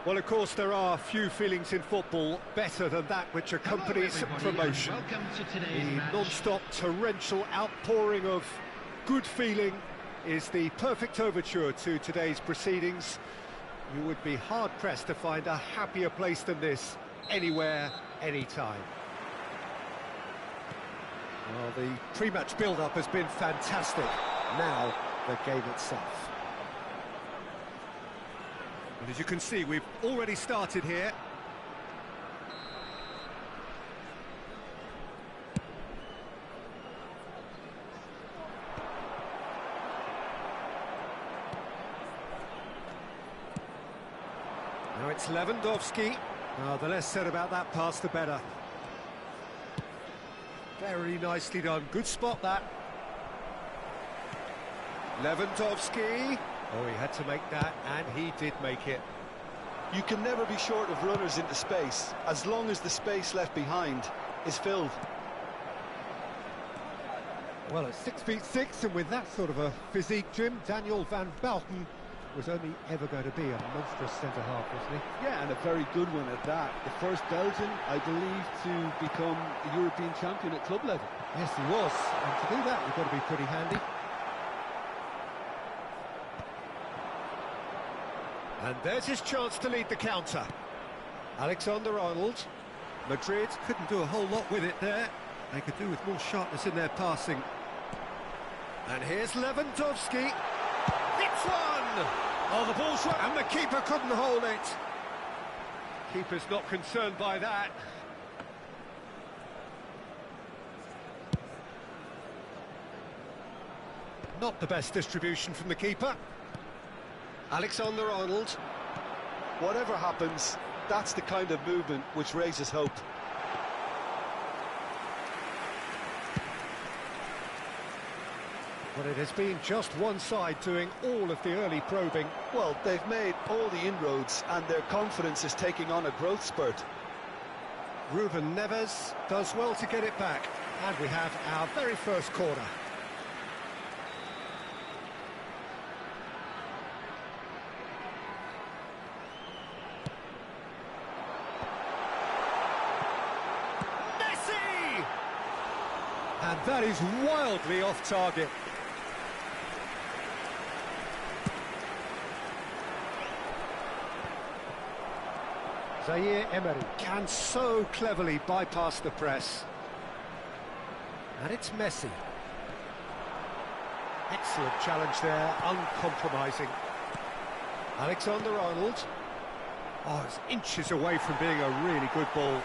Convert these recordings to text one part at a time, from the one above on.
Well, of course, there are few feelings in football better than that which accompanies promotion. The non-stop torrential outpouring of good feeling is the perfect overture to today's proceedings. You would be hard-pressed to find a happier place than this, anywhere, anytime. Well, the pre-match build-up has been fantastic. Now, the game itself. And as you can see, we've already started here. Now it's Lewandowski. The less said about that pass, the better. Very nicely done. Good spot, that. Lewandowski. Oh, he had to make that, and he did make it. You can never be short of runners into space, as long as the space left behind is filled. Well, at 6'6", and with that sort of a physique, Jim, Daniel van Bouten was only ever going to be a monstrous centre-half, wasn't he? Yeah, and a very good one at that. The first Belgian, I believe, to become a European champion at club level. Yes, he was, and to do that, you've got to be pretty handy. And there's his chance to lead the counter. Alexander-Arnold. Madrid couldn't do a whole lot with it there. They could do with more sharpness in their passing. And here's Lewandowski. It's one! Oh, the ball's right, and the keeper couldn't hold it. Keeper's not concerned by that. Not the best distribution from the keeper. Alexander-Arnold. Whatever happens, that's the kind of movement which raises hope. But it has been just one side doing all of the early probing. Well, they've made all the inroads and their confidence is taking on a growth spurt. Ruben Neves does well to get it back. And we have our very first corner. And that is wildly off target. Zaire Emery can so cleverly bypass the press. And it's Messi. Excellent challenge there, uncompromising. Alexander-Arnold. Oh, it's inches away from being a really good ball.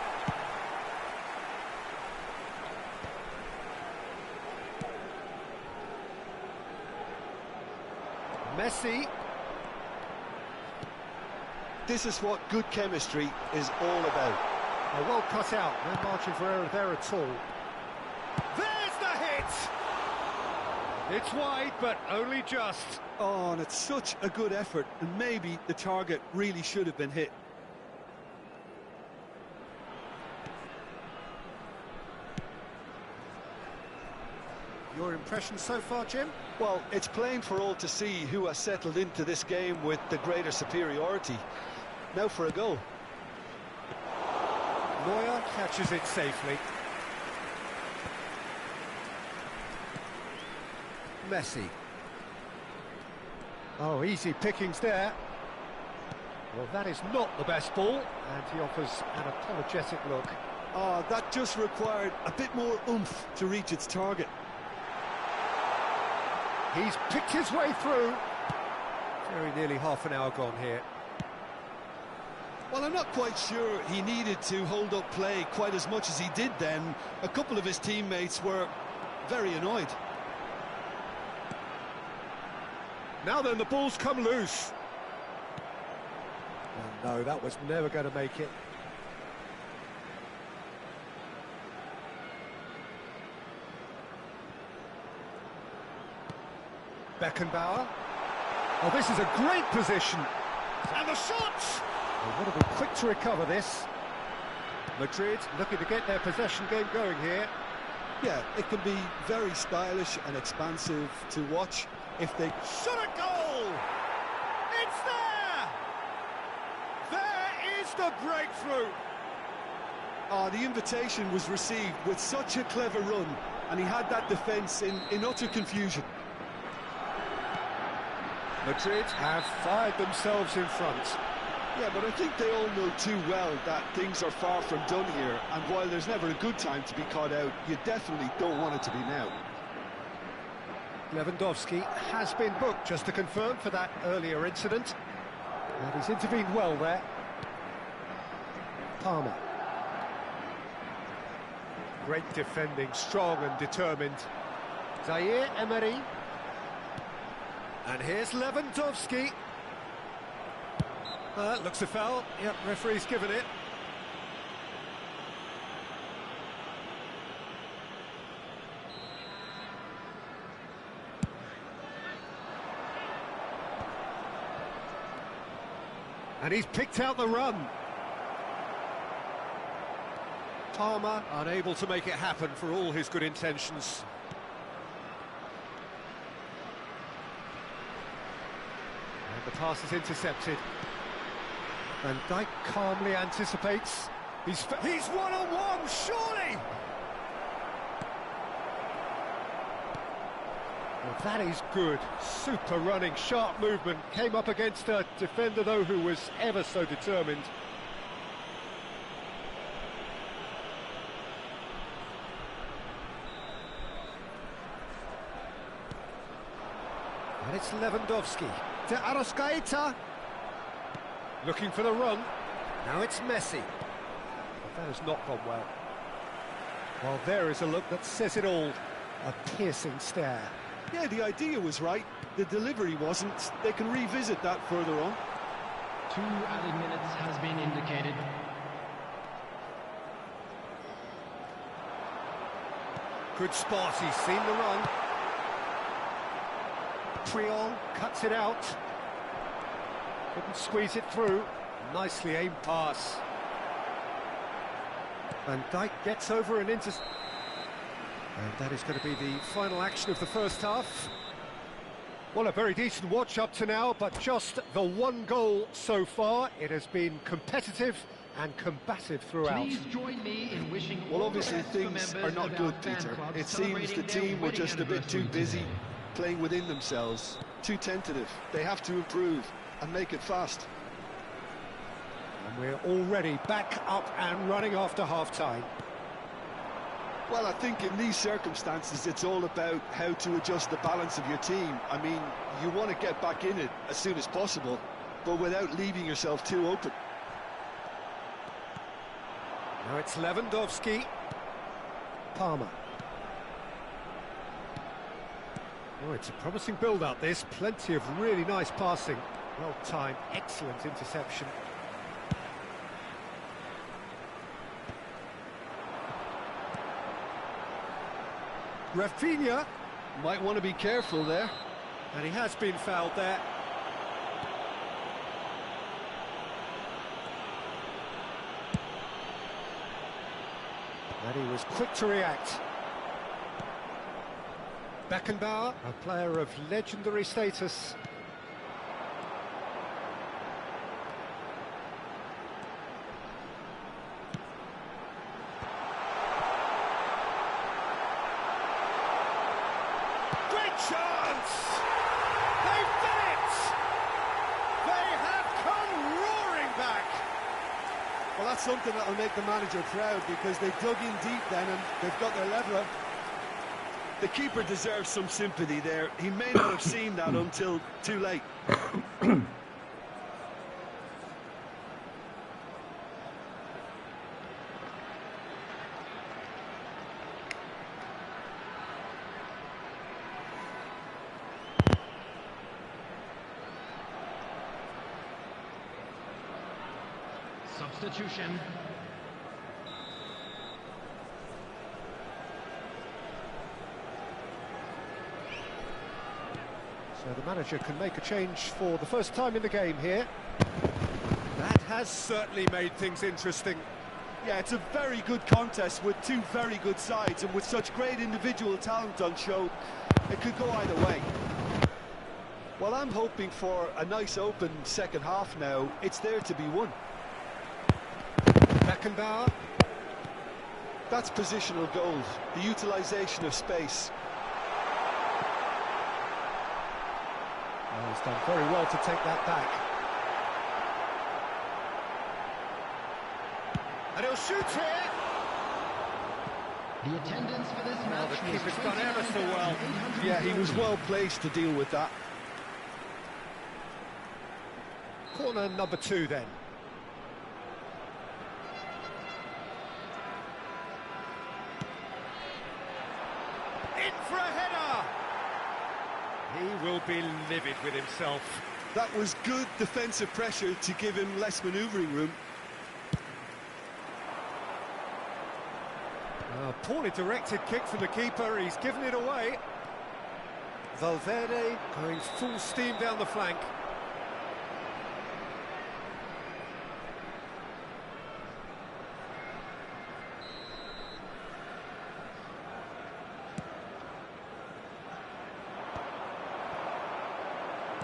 Messi. This is what good chemistry is all about. Oh, well cut out, no margin for error there at all. There's the hit! It's wide, but only just. Oh, and it's such a good effort, and maybe the target really should have been hit. Your impression so far, Jim? Well, it's plain for all to see who has settled into this game with the greater superiority. Now for a goal. Neuer catches it safely. Messi. Oh, easy pickings there. Well, that is not the best ball, and he offers an apologetic look. Oh, that just required a bit more oomph to reach its target. He's picked his way through. Very nearly half an hour gone here. Well, I'm not quite sure he needed to hold up play quite as much as he did then. A couple of his teammates were very annoyed. Now then, the ball's come loose. Oh, no, that was never going to make it. Beckenbauer. Oh, this is a great position. And the shot! They would have been quick to recover this. Madrid looking to get their possession game going here. Yeah, it can be very stylish and expansive to watch if they... Shot a goal! It's there! There Just a breakthrough. Oh, the invitation was received with such a clever run, and he had that defence in utter confusion. Madrid have fired themselves in front. Yeah, but I think they all know too well that things are far from done here, and while there's never a good time to be caught out, you definitely don't want it to be now. Lewandowski has been booked, just to confirm, for that earlier incident. And he's intervened well there. Palmer. Great defending, strong and determined. Zaire Emery. And here's Lewandowski. Looks a foul. Yep, referee's given it. And he's picked out the run. Palmer unable to make it happen for all his good intentions. And the pass is intercepted. Van Dijk calmly anticipates. He's one-on-one, surely! Well, that is good. Super running, sharp movement. Came up against a defender, though, who was ever so determined. And it's Lewandowski to Arrascaeta. Looking for the run. Now it's Messi. But that has not gone well. Well, there is a look that says it all. A piercing stare. Yeah, the idea was right. The delivery wasn't. They can revisit that further on. 2 added minutes has been indicated. Good spot, he's seen the run. Priol cuts it out. Couldn't squeeze it through. Nicely aimed pass. Van Dijk gets over and into... And that is going to be the final action of the first half. Well, a very decent watch up to now, but just the one goal so far. It has been competitive and combative throughout. Please join me in wishing well, all obviously the best to things members are not of good, our fan Peter. club It seems the celebrating their team were wedding just a bit too anniversary busy today. playing within themselves, too tentative. They have to improve and make it fast. And we're already back up and running after half-time. Well, I think in these circumstances, it's all about how to adjust the balance of your team. I mean, you want to get back in it as soon as possible, but without leaving yourself too open. Now it's Lewandowski. Palmer. Oh, it's a promising build-up, this. Plenty of really nice passing. Well-timed, excellent interception. Rafinha. Might want to be careful there. And he has been fouled there. And he was quick to react. Beckenbauer, a player of legendary status. Great chance! They've done it! They have come roaring back! Well, that's something that'll make the manager proud, because they dug in deep then and they've got their leveller. The keeper deserves some sympathy there. He may not have seen that until too late. Substitution. So the manager can make a change for the first time in the game here. That has certainly made things interesting. Yeah, it's a very good contest with two very good sides, and with such great individual talent on show, it could go either way. Well, I'm hoping for a nice open second half now. It's there to be won. Beckenbauer. That's positional gold, the utilisation of space. Oh, he's done very well to take that back. And he'll shoot here. The attendance for this match The was keeper's done ever so well. Yeah, he was well placed to deal with that. Corner number 2 then. In for a header! He will be livid with himself. That was good defensive pressure to give him less manoeuvring room. Poorly directed kick from the keeper, he's given it away. Valverde going full steam down the flank.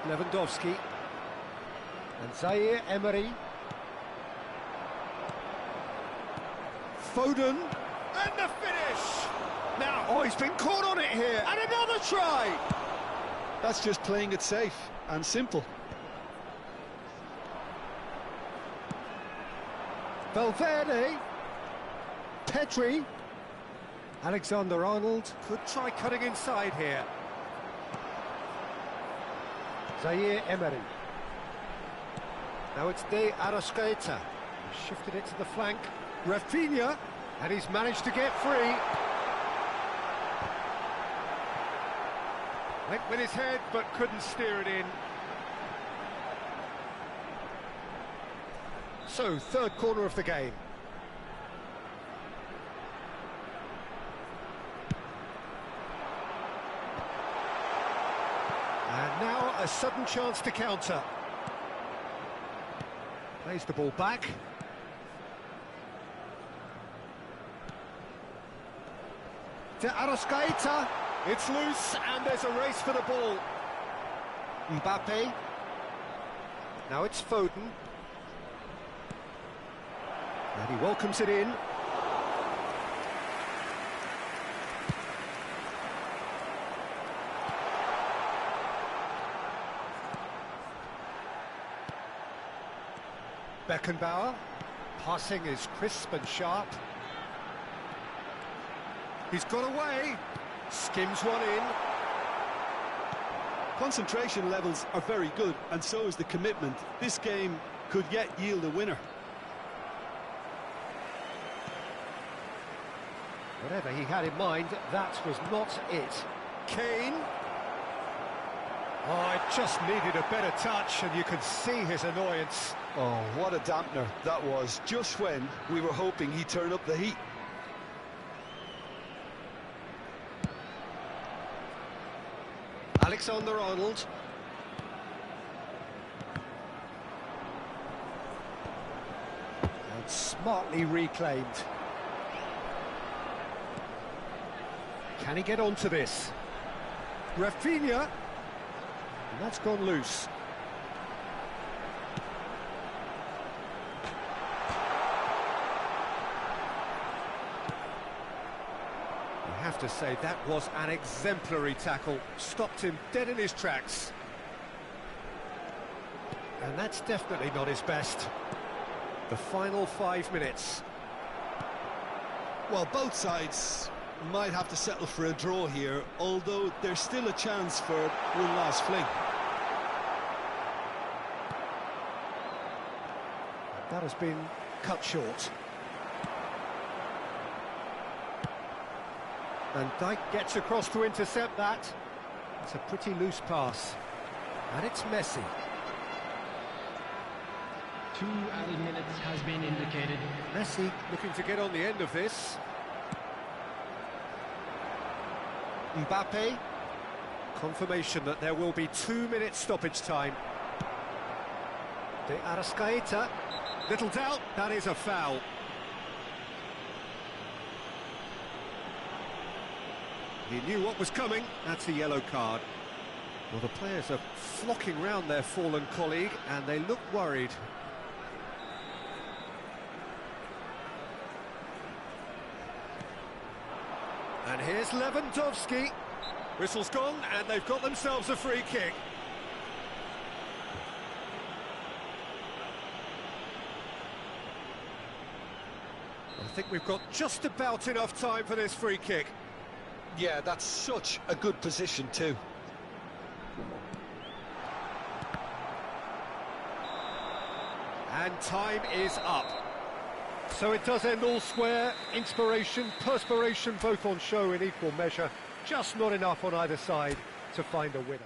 Lewandowski and Zaire Emery. Foden. And the finish! Now, oh, he's been caught on it here, and another try! That's just playing it safe and simple. Valverde. Pedri. Alexander-Arnold could try cutting inside here. Zaire Emery. Now it's De Arrascaeta. Shifted it to the flank. Rafinha. And he's managed to get free. Went with his head, but couldn't steer it in. So, third corner of the game. And now a sudden chance to counter. Plays the ball back. To Arrascaeta, it's loose and there's a race for the ball. Mbappe, now it's Foden. And he welcomes it in. Beckenbauer, passing is crisp and sharp. He's got away, skims one in. Concentration levels are very good, and so is the commitment. This game could yet yield a winner. Whatever he had in mind, that was not it. Kane. Oh, it just needed a better touch, and you could see his annoyance. Oh, what a dampener that was, just when we were hoping he'd turn up the heat. Alexander-Arnold. And smartly reclaimed. Can he get onto this? Rafinha. And that's gone loose. I have to say that was an exemplary tackle, stopped him dead in his tracks. And that's definitely not his best. The final 5 minutes. Well, both sides might have to settle for a draw here, although there's still a chance for one last fling. That has been cut short. And Dijk gets across to intercept that. It's a pretty loose pass. And it's Messi. 2 added minutes has been indicated. Messi looking to get on the end of this. Mbappe. Confirmation that there will be 2 minutes stoppage time. De Arrascaeta. Little doubt, that is a foul. He knew what was coming, that's a yellow card. Well, the players are flocking round their fallen colleague, and they look worried. And here's Lewandowski. Whistle's gone, and they've got themselves a free kick. I think we've got just about enough time for this free kick. Yeah, that's such a good position too. And time is up. So it does end all square. Inspiration, perspiration, both on show in equal measure. Just not enough on either side to find a winner.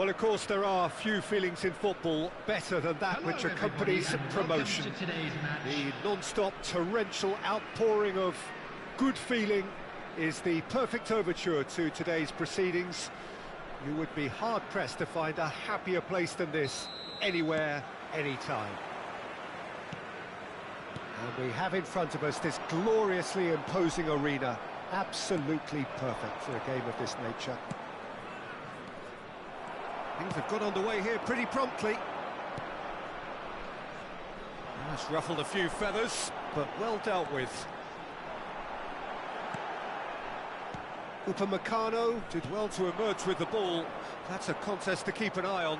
Well, of course, there are few feelings in football better than that which accompanies promotion. The non-stop torrential outpouring of good feeling is the perfect overture to today's proceedings. You would be hard-pressed to find a happier place than this, anywhere, anytime. And we have in front of us this gloriously imposing arena, absolutely perfect for a game of this nature. Things have got underway here pretty promptly. That's ruffled a few feathers, but well dealt with. Upamecano did well to emerge with the ball. That's a contest to keep an eye on.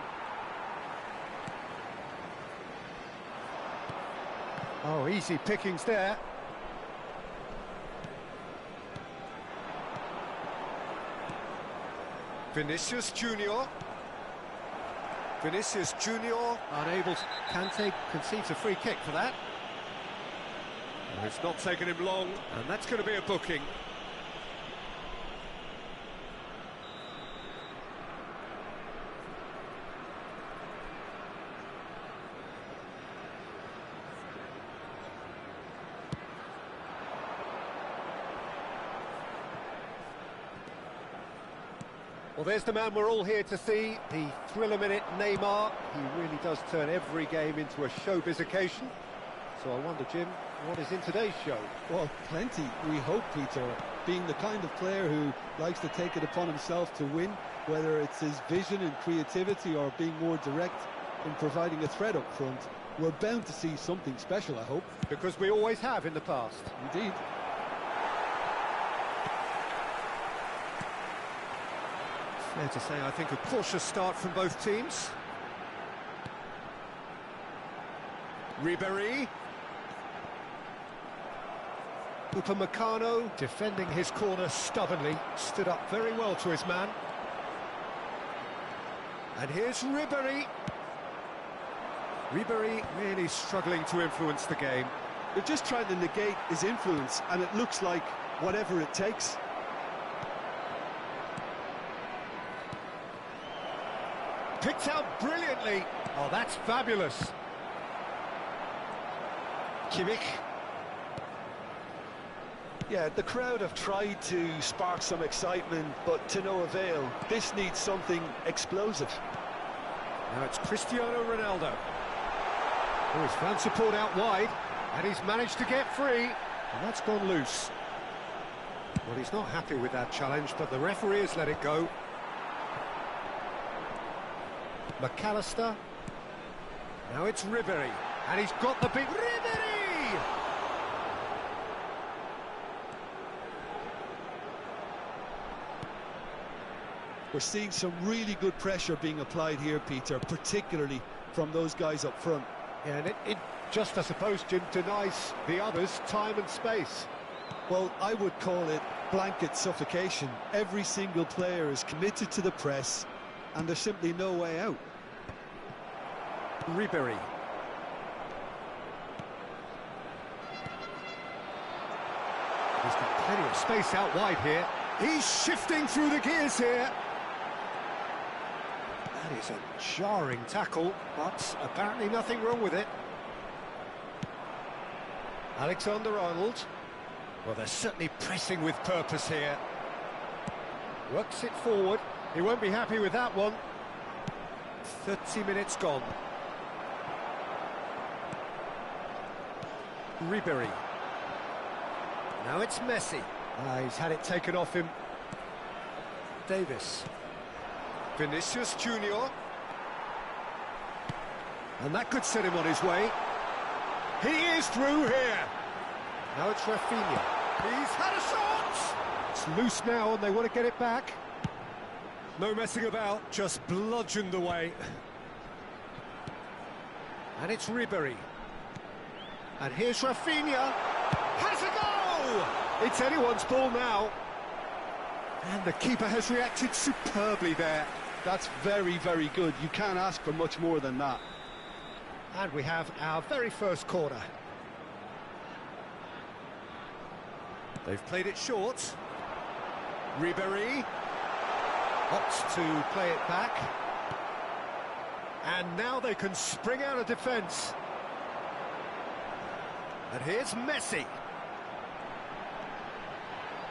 Oh, easy pickings there. Vinicius Junior. Vinicius Junior unable to... Kante concedes a free kick for that. And it's not taken him long, and that's going to be a booking. Well, there's the man we're all here to see, the thriller-minute Neymar. He really does turn every game into a showbiz occasion. So I wonder, Jim, what is in today's show? Well, plenty, we hope, Peter. Being the kind of player who likes to take it upon himself to win, whether it's his vision and creativity or being more direct in providing a threat up front, we're bound to see something special, I hope. Because we always have in the past. Indeed. Fair to say, I think, a cautious start from both teams. Ribéry. Upamecano defending his corner stubbornly, stood up very well to his man. And here's Ribéry. Ribéry really struggling to influence the game. They're just trying to negate his influence, and it looks like whatever it takes. Picked out brilliantly. Oh, that's fabulous. Kimmich. Yeah, the crowd have tried to spark some excitement, but to no avail. This needs something explosive. Now it's Cristiano Ronaldo. Oh, he's found support out wide, and he's managed to get free, and that's gone loose. Well, he's not happy with that challenge, but the referee has let it go. McAllister. Now it's Ribéry, and he's got the big... Ribéry! We're seeing some really good pressure being applied here, Peter, particularly from those guys up front. Yeah, and it just, I suppose, Jim, denies the others time and space. Well, I would call it blanket suffocation. Every single player is committed to the press, and there's simply no way out. Ribéry. He's got plenty of space out wide here. He's shifting through the gears here. That is a jarring tackle, but apparently nothing wrong with it. Alexander-Arnold. Well, they're certainly pressing with purpose here. Works it forward. He won't be happy with that one. 30 minutes gone. Ribéry. Now it's Messi. He's had it taken off him. Davis. Vinicius Junior. And that could set him on his way. He is through here. Now it's Rafinha. He's had a shot! It's loose now and they want to get it back. No messing about, just bludgeoned away. And it's Ribéry. And here's Rafinha. Has a go! It's anyone's ball now. And the keeper has reacted superbly there. That's very, very good. You can't ask for much more than that. And we have our very first corner. They've played it short. Ribéry opts to play it back. And now they can spring out of defence. And here's Messi.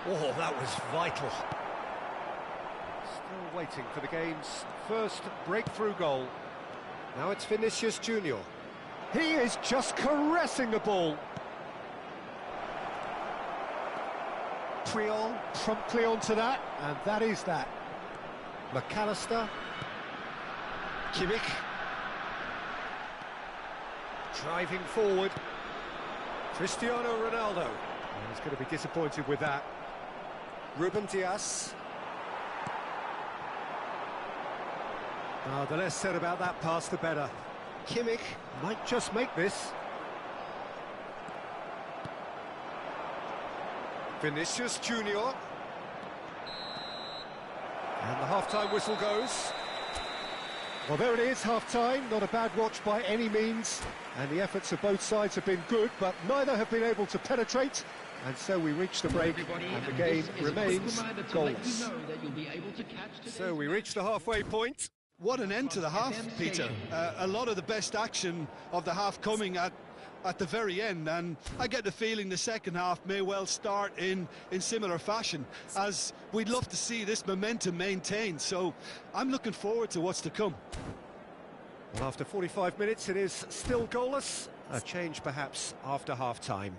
Oh, that was vital. Still waiting for the game's first breakthrough goal. Now it's Vinicius Junior. He is just caressing the ball. Puyol promptly onto that, and that is that. McAllister. Kimmich. Driving forward. Cristiano Ronaldo. Oh, he's going to be disappointed with that. Ruben Dias. Oh, the less said about that pass, the better. Kimmich might just make this. Vinicius Junior. And the half-time whistle goes. Well, there it is, half-time. Not a bad watch by any means. And the efforts of both sides have been good, but neither have been able to penetrate. And so we reach the break, and the game remains goalless. So we reach the halfway point. What an end to the half, Peter. A lot of the best action of the half coming at the very end, and I get the feeling the second half may well start in similar fashion, as we'd love to see this momentum maintained. So I'm looking forward to what's to come. Well, after 45 minutes, it is still goalless. A change perhaps after half-time.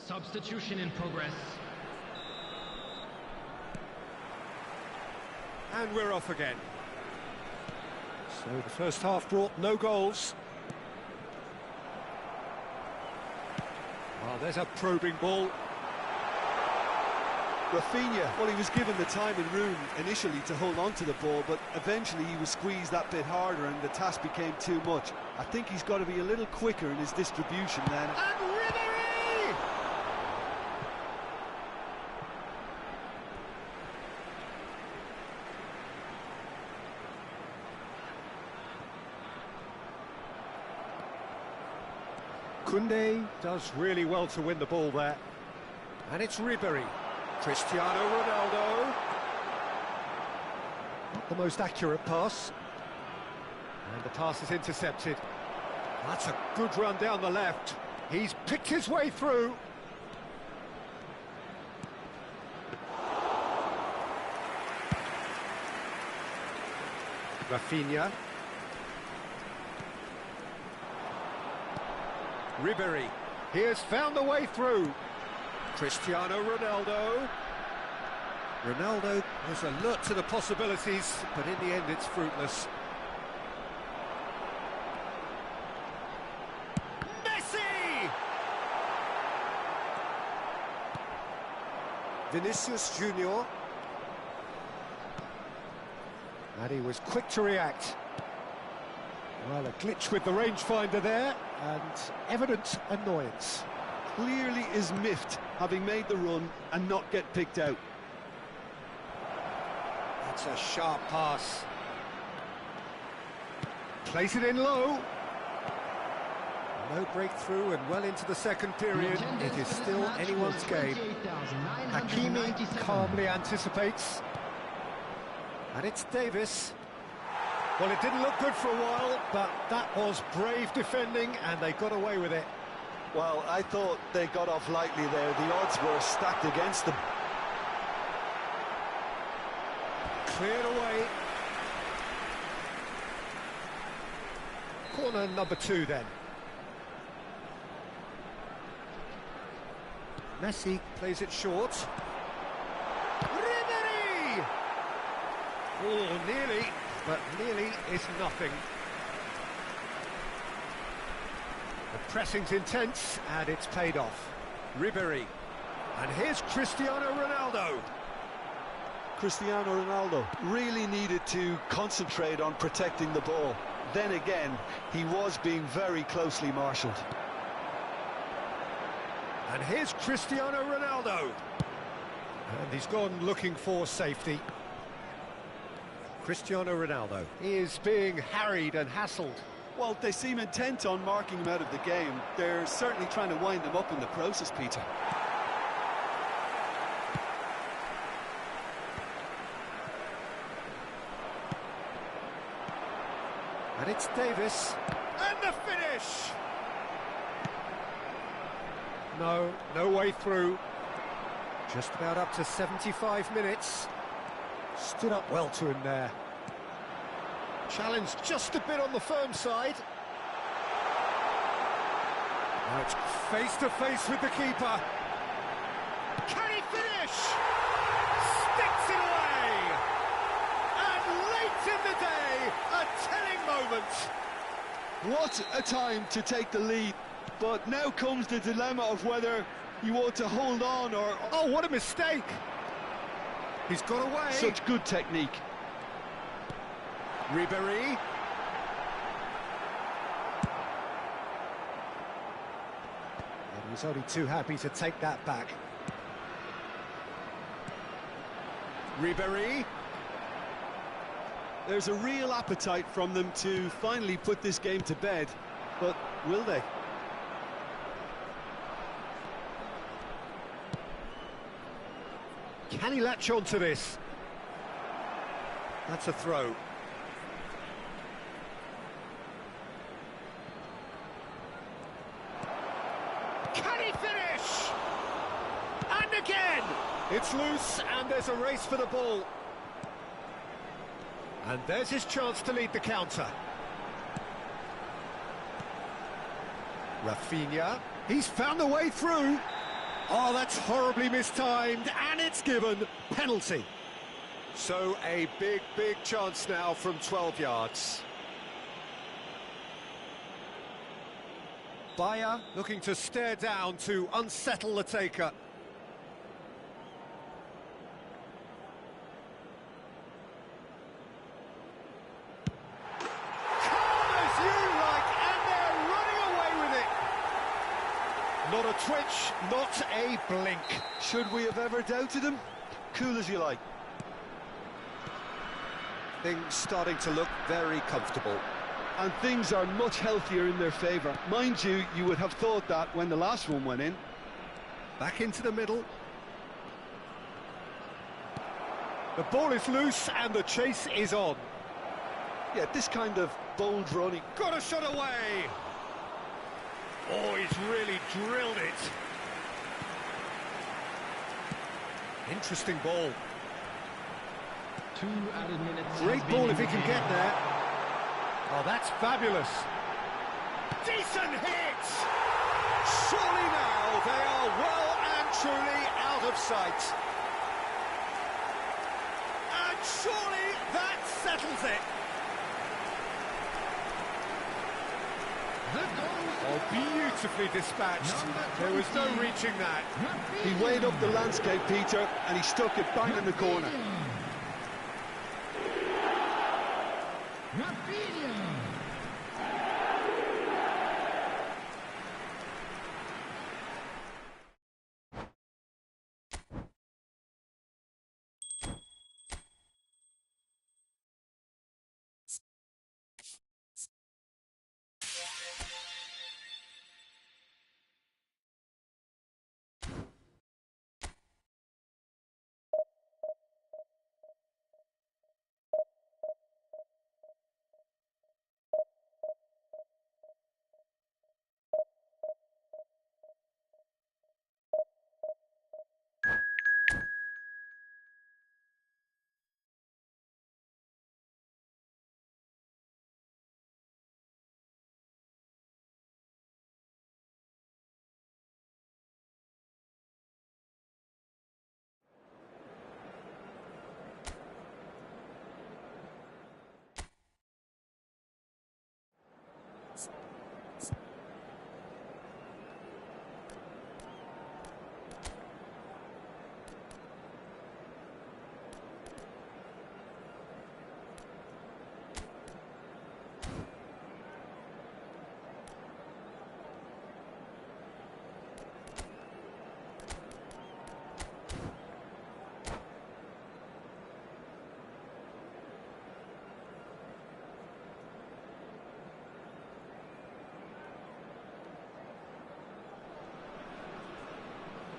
Substitution in progress. And we're off again. So the first half brought no goals. Well, there's a probing ball. Rafinha, well, he was given the time and room initially to hold on to the ball, but eventually he was squeezed that bit harder and the task became too much. I think he's got to be a little quicker in his distribution then. And Ribery! Koundé does really well to win the ball there. And it's Ribery. Cristiano Ronaldo. Not the most accurate pass. And the pass is intercepted. That's a good run down the left. He's picked his way through. Rafinha. Ribery, he has found a way through. Cristiano Ronaldo. Ronaldo was alert to the possibilities, but in the end it's fruitless. Messi! Vinicius Junior. And he was quick to react. Well, a glitch with the rangefinder there, and evident annoyance. Clearly is miffed, having made the run and not get picked out. That's a sharp pass. Place it in low. No breakthrough and well into the second period. It is still anyone's game. Hakimi calmly anticipates. And it's Davis. Well, it didn't look good for a while, but that was brave defending, and they got away with it. Well, I thought they got off lightly there. The odds were stacked against them. Cleared away. Corner number 2 then. Messi plays it short. Ribery! Oh, nearly. But nearly is nothing. The pressing's intense, and it's paid off. Ribery. And here's Cristiano Ronaldo. Cristiano Ronaldo really needed to concentrate on protecting the ball. Then again, he was being very closely marshalled. And here's Cristiano Ronaldo. And he's gone looking for safety. Cristiano Ronaldo. He is being harried and hassled. Well, they seem intent on marking him out of the game. They're certainly trying to wind him up in the process, Peter. And it's Davis. And the finish! No way through. Just about up to 75 minutes. Stood up well to him there. Challenged just a bit on the firm side. Now it's face to face with the keeper. Can he finish? Sticks it away! And late in the day, a telling What a time to take the lead. But now comes the dilemma of whether you want to hold on or... Oh, what a mistake! He's got away. Such good technique. Ribéry. And he's only too happy to take that back. Ribéry. There's a real appetite from them to finally put this game to bed, but will they? Can he latch on to this? That's a throw. Can he finish? And again! It's loose and there's a race for the ball. And there's his chance to lead the counter. Rafinha, he's found a way through. Oh, that's horribly mistimed, and it's given penalty. So a big, big chance now from 12 yards. Bayer looking to stare down to unsettle the taker. Not a twitch, not a blink. Should we have ever doubted him? Cool as you like. Things starting to look very comfortable. And things are much healthier in their favour. Mind you, you would have thought that when the last one went in. Back into the middle. The ball is loose and the chase is on. Yeah, this kind of bold running. Got a shot away! Oh, he's really drilled it. Interesting ball. 2 added minutes. Great ball if he can get there. Oh, that's fabulous. Decent hit! Surely now they are well and truly out of sight. And surely that settles it. Oh, beautifully dispatched. There was no reaching that. He weighed up the landscape, Peter, and he stuck it bang in the corner.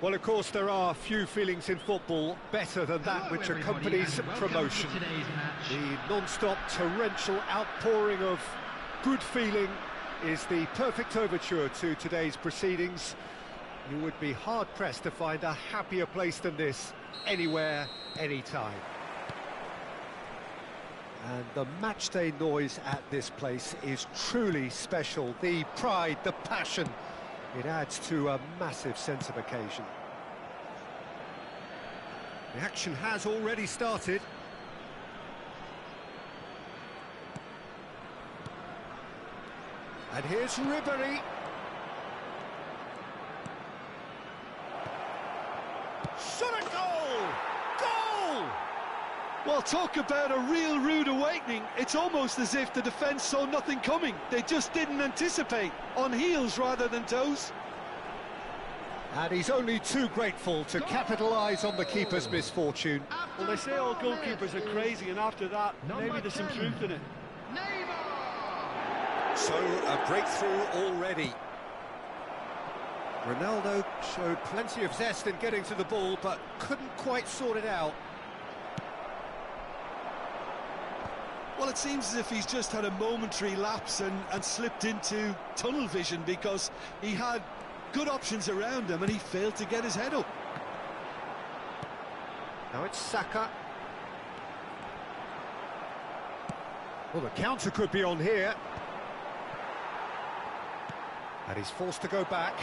Well, of course, there are few feelings in football better than that which accompanies promotion. The non-stop torrential outpouring of good feeling is the perfect overture to today's proceedings. You would be hard-pressed to find a happier place than this, anywhere, anytime. And the matchday noise at this place is truly special. The pride, the passion, it adds to a massive sense of occasion. The action has already started. And here's Ribery. Shot a goal! Goal! Well, talk about a real rude awakening. It's almost as if the defence saw nothing coming. They just didn't anticipate. On heels rather than toes. And he's only too grateful to capitalise on the keeper's misfortune. Well, they say all goalkeepers are crazy, and after that, maybe there's some truth in it. So, a breakthrough already. Ronaldo showed plenty of zest in getting to the ball, but couldn't quite sort it out. Well, it seems as if he's just had a momentary lapse and slipped into tunnel vision, because he had good options around him and he failed to get his head up. Now it's Saka. Well, the counter could be on here. And he's forced to go back.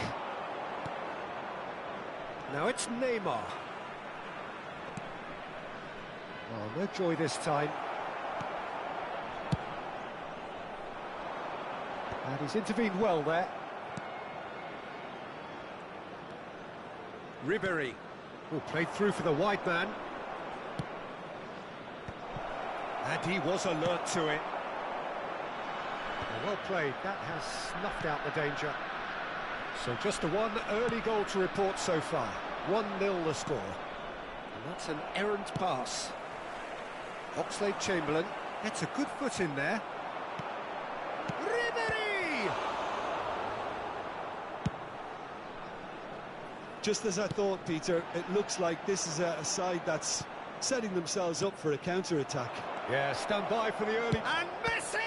Now it's Neymar. Oh, no joy this time. And he's intervened well there. Ribery. Oh, played through for the wide man. And he was alert to it. Well played, that has snuffed out the danger. So just a one early goal to report so far. 1-0 the score. And that's an errant pass. Oxlade-Chamberlain gets a good foot in there. Ribery! Just as I thought, Peter, it looks like this is a side that's setting themselves up for a counter-attack. Yeah, stand by for the early... And Messi!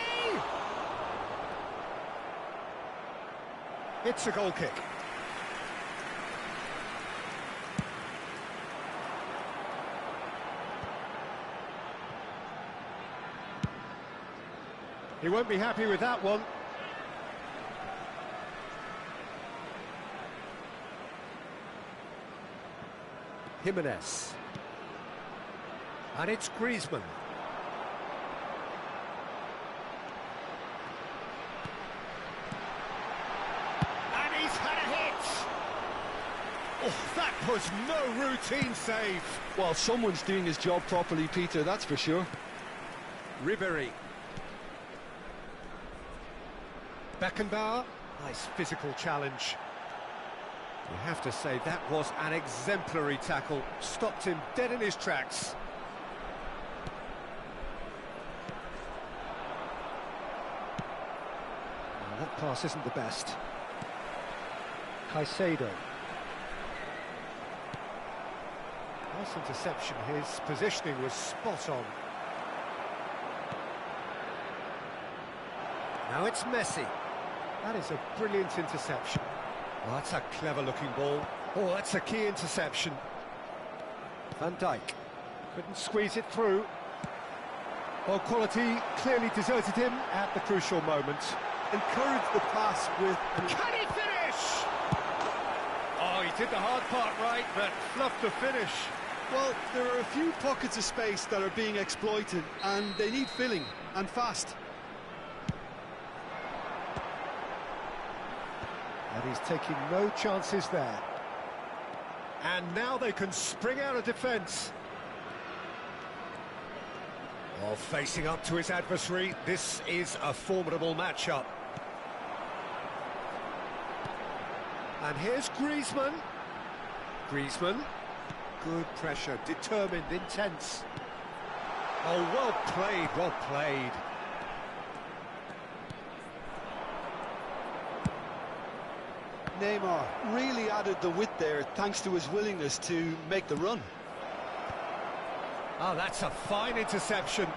It's a goal kick. He won't be happy with that one. Jimenez. And it's Griezmann. And he's had a hit! Oh, that was no routine save. Well, someone's doing his job properly, Peter, that's for sure. Ribery. Beckenbauer. Nice physical challenge. You have to say that was an exemplary tackle. Stopped him dead in his tracks. Well, that pass isn't the best. Caicedo. Nice interception. His positioning was spot on. Now it's Messi. That is a brilliant interception. Oh, that's a clever-looking ball. Oh, that's a key interception. Van Dijk couldn't squeeze it through. Well, quality clearly deserted him at the crucial moment. Encouraged the pass with... Can he finish? Oh, he did the hard part right, but fluffed the finish. Well, there are a few pockets of space that are being exploited, and they need filling, and fast. And he's taking no chances there. And now they can spring out of defence. Well, facing up to his adversary, this is a formidable matchup. And here's Griezmann. Griezmann. Good pressure, determined, intense. Oh, well played, well played. Neymar really added the width there thanks to his willingness to make the run. Oh, that's a fine interception.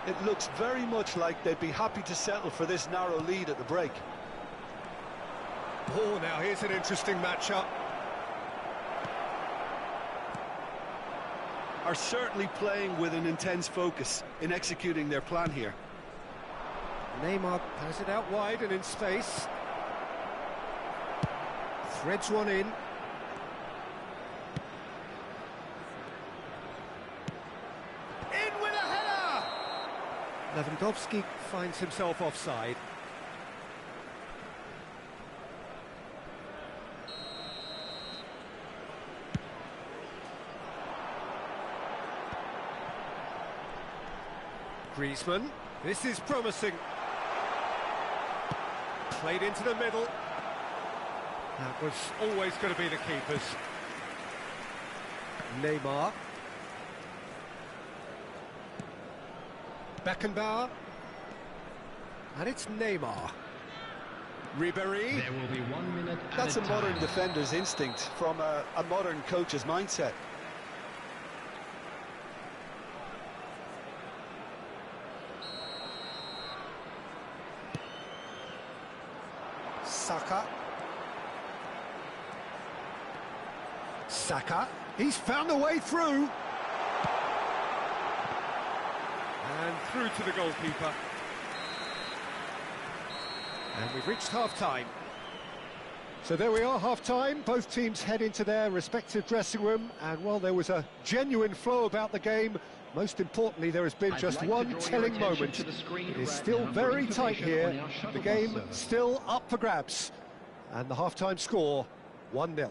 It looks very much like they'd be happy to settle for this narrow lead at the break. Oh, now here's an interesting matchup. Are certainly playing with an intense focus in executing their plan here. Neymar has it out wide and in space. Threads one in. In with a header! Lewandowski finds himself offside. Griezmann, this is promising. Played into the middle. That was always going to be the keeper's. Neymar. Beckenbauer. And it's Neymar. Ribéry. There will be 1 minute at That's a modern time. defender's instinct from a modern coach's mindset. Saka. Saka. He's found a way through. And through to the goalkeeper. And we've reached half-time. So there we are, half-time. Both teams head into their respective dressing room. And while there was a genuine flow about the game, most importantly, there has been just one telling moment. It is still very tight here. The game still up for grabs. And the half-time score, 1-0.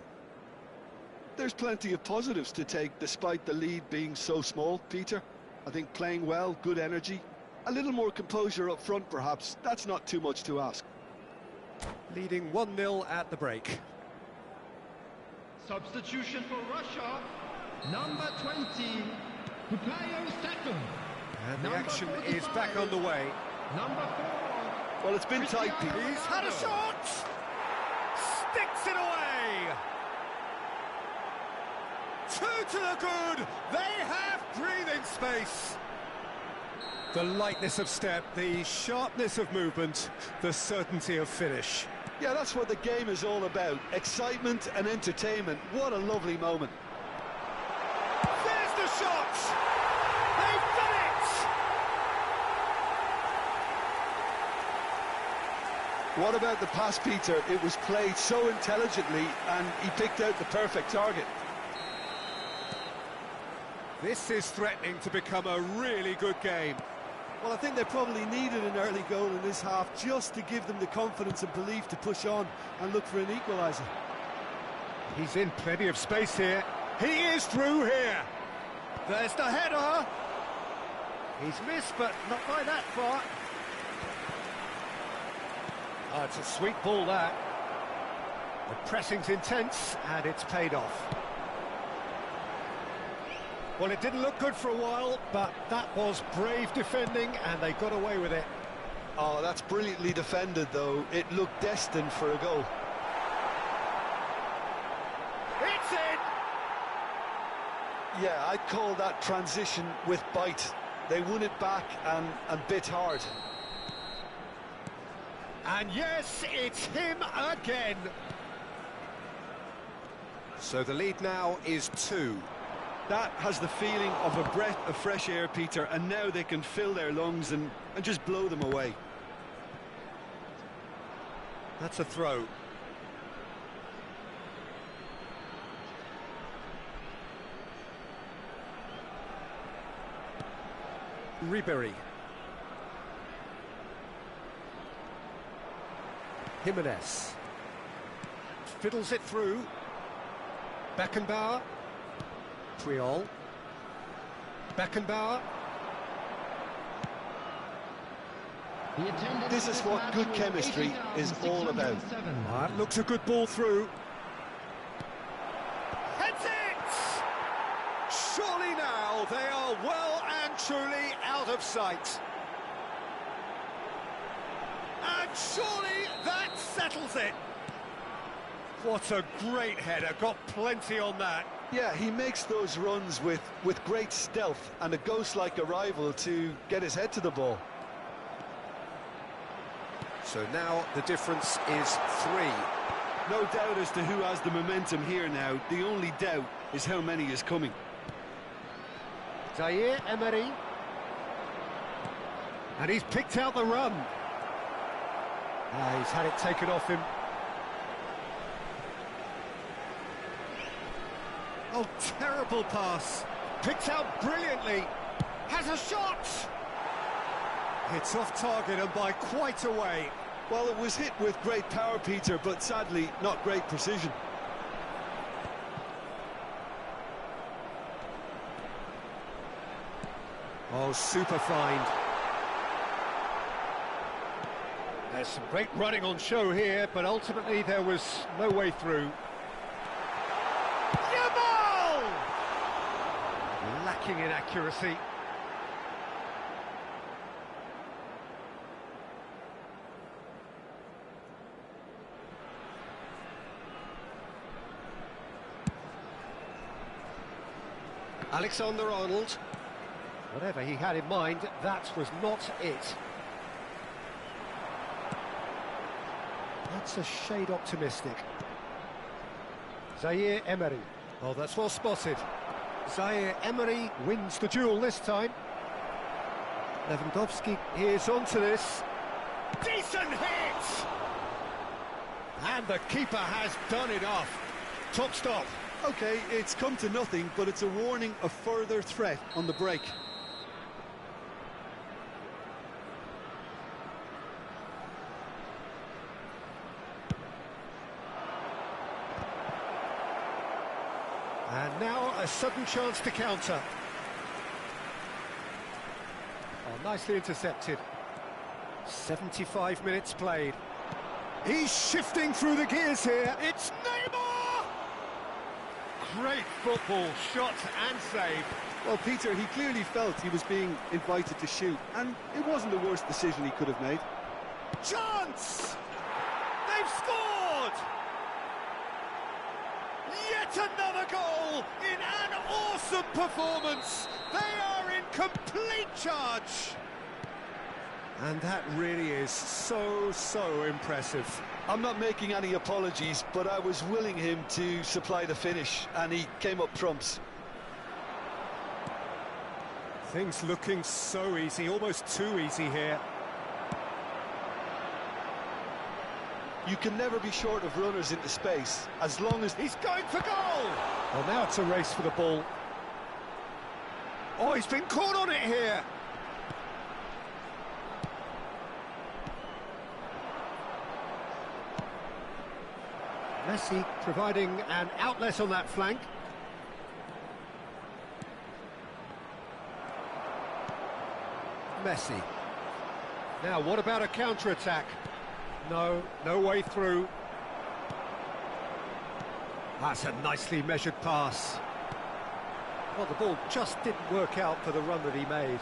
There's plenty of positives to take despite the lead being so small, Peter. I think playing well, good energy, a little more composure up front perhaps. That's not too much to ask. Leading 1-0 at the break. Substitution for Russia, number 20, Bukayo Saka. And the Number action 45, is back on the way. Number 4. Well, it's been tight, Peter. He's had a shot! Sticks it away! 2 to the good! They have breathing space! The lightness of step, the sharpness of movement, the certainty of finish. Yeah, that's what the game is all about. Excitement and entertainment. What a lovely moment. There's the shot! They've done it! What about the pass, Peter? It was played so intelligently and he picked out the perfect target. This is threatening to become a really good game. Well, I think they probably needed an early goal in this half just to give them the confidence and belief to push on and look for an equaliser. He's in plenty of space here. He is through here. There's the header. He's missed, but not by that far. Oh, it's a sweet ball, that. The pressing's intense, and it's paid off. Well, it didn't look good for a while, but that was brave defending, and they got away with it. Oh, that's brilliantly defended, though. It looked destined for a goal. It's in! Yeah, I'd call that transition with bite. They won it back and bit hard. And yes, it's him again. So the lead now is 2. That has the feeling of a breath of fresh air, Peter, and now they can fill their lungs and just blow them away. That's a throw. Ribéry. Jimenez. Fiddles it through. Beckenbauer. Triol. Beckenbauer. This is what good chemistry is all about. That looks a good ball through. Heads it! Surely now they are well and truly out of sight. And surely that settles it. What a great header, got plenty on that. Yeah, he makes those runs with great stealth and a ghost-like arrival to get his head to the ball. So now the difference is 3. No doubt as to who has the momentum here now. The only doubt is how many is coming. Zaire Emery. And he's picked out the run. He's had it taken off him. Oh, terrible pass. Picked out brilliantly. Has a shot! It's off target and by quite a way. Well, it was hit with great power, Peter, but sadly not great precision. Oh, super find. There's some great running on show here, but ultimately there was no way through. Jamal! Lacking in accuracy. Alexander-Arnold. Whatever he had in mind, that was not it. That's a shade optimistic. Zaire Emery. Oh, that's well spotted. Zaire Emery wins the duel this time. Lewandowski is onto this. Decent hit! And the keeper has done it off. Top stop. Okay, it's come to nothing, but it's a warning of further threat on the break. And now a sudden chance to counter. Oh, nicely intercepted. 75 minutes played. He's shifting through the gears here. It's Neymar! Great football, shot and save. Well, Peter, he clearly felt he was being invited to shoot, and it wasn't the worst decision he could have made. Chance! They've scored! Yet another goal in an awesome performance. They are in complete charge. And that really is so impressive. I'm not making any apologies, but I was willing him to supply the finish, and he came up trumps. Things looking so easy, almost too easy here. You can never be short of runners into space, as long as... He's going for goal! Well, now it's a race for the ball. Oh, he's been caught on it here! Messi providing an outlet on that flank. Messi. Now, what about a counter-attack? No, no way through. That's a nicely measured pass. Well, the ball just didn't work out for the run that he made.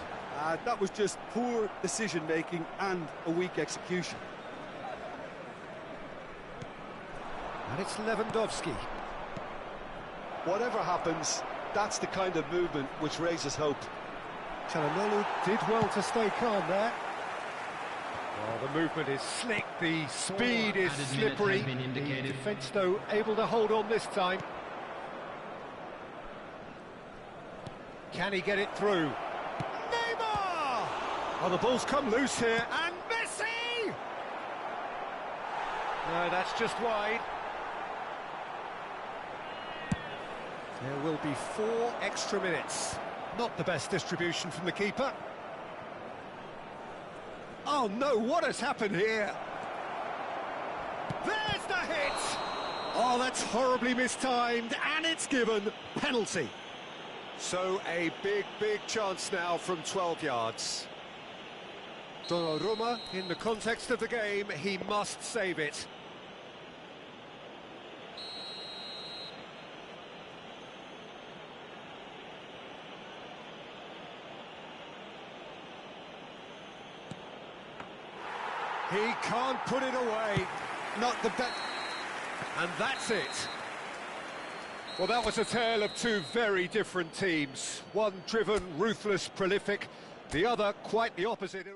That was just poor decision-making and a weak execution. And it's Lewandowski. Whatever happens, that's the kind of movement which raises hope. Çalhanoğlu did well to stay calm there. Well, the movement is slick, the speed is slippery. The defence, though, able to hold on this time. Can he get it through? Neymar! Oh, the ball's come loose here, and Messi! No, that's just wide. There will be 4 extra minutes. Not the best distribution from the keeper. Oh no, what has happened here? There's the hit! Oh, that's horribly mistimed, and it's given. Penalty. So a big chance now from 12 yards. Donnarumma, in the context of the game, he must save it. He can't put it away. Not the best. And that's it. Well, that was a tale of 2 very different teams. One driven, ruthless, prolific. The other quite the opposite.